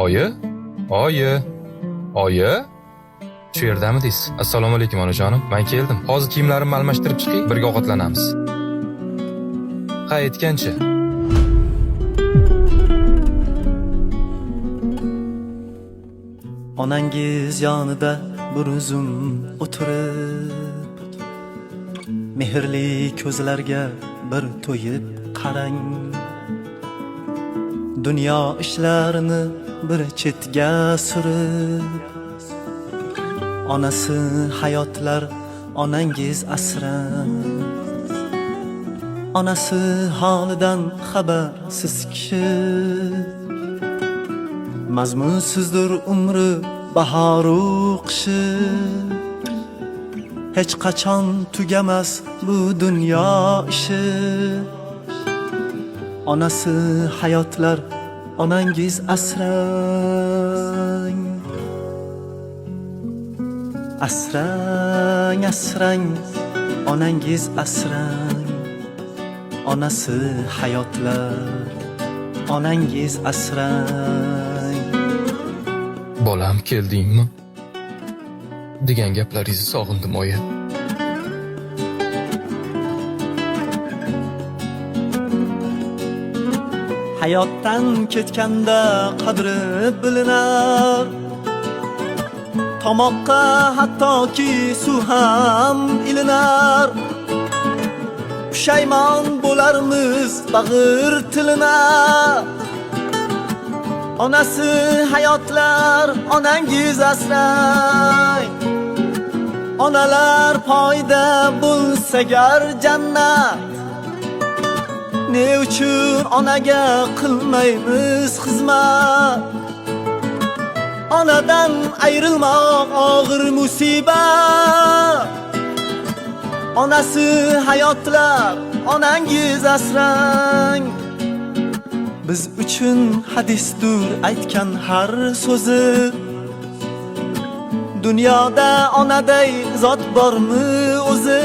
Oyi? Oyi? Oyi? Shu yerdamidingiz? Assalomu alaykum onajonim. Men keldim. Hozir kiyimlarimni almashtirib chiqing, birga ovqatlanamiz. Ha, aytgancha. Onangiz yonida bir uzum o'tirib, mehrli ko'zlarga bir to'yib qarang. Dunyo ishlarini bir chetga surib, onasi hayotlar onangiz asrar. Onasi holidan xabarsiz kishi, mazmunsizdir umri bahoru qishi. Hech qachon tugamas bu dunyo ishi. Onasi hayotlar onangiz asrang. Asrang, asrang, onangiz asrang. Onasi hayotlar onangiz asrang. Bolam, keldingmi? degan gaplaringizni sog'indim, oyi. Hayotdan ketganda qadri bilinar. Tomoqqa hattoki suv ham ilinar. Pushaymon bo'larmiz bag'ir tilina. Onasi hayotlar onangiz asrang. Onalar poyda bo'lsa gar jannat. Ne uchun onaga qilmaymiz xizmat? Onadan ayrilmoq og'ir musibat. Onasi hayotlar onangiz asrang. Biz uchun hadisdur aytgan har so'zi. Dunyoda onaday zot bormi o'zi?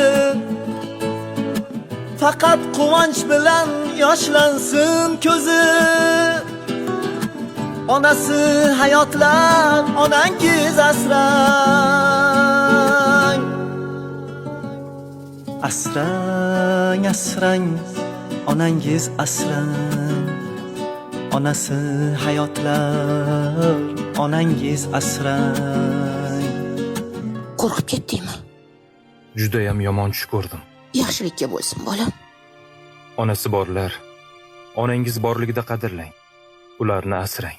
Faqat quvonch bilan yoshlansin ko'zi. Onasi hayotlar onangiz asrang. Asrang, asrang, onangiz asrang. Onasi hayotlar onangiz asrang. Qo'rqib ketdingmi? Judayam yomon tush ko'rdim. Yaxshilikka bo'lsin, bolam. Onasi borlar, onangiz borligida qadrlang. Ularni asrang.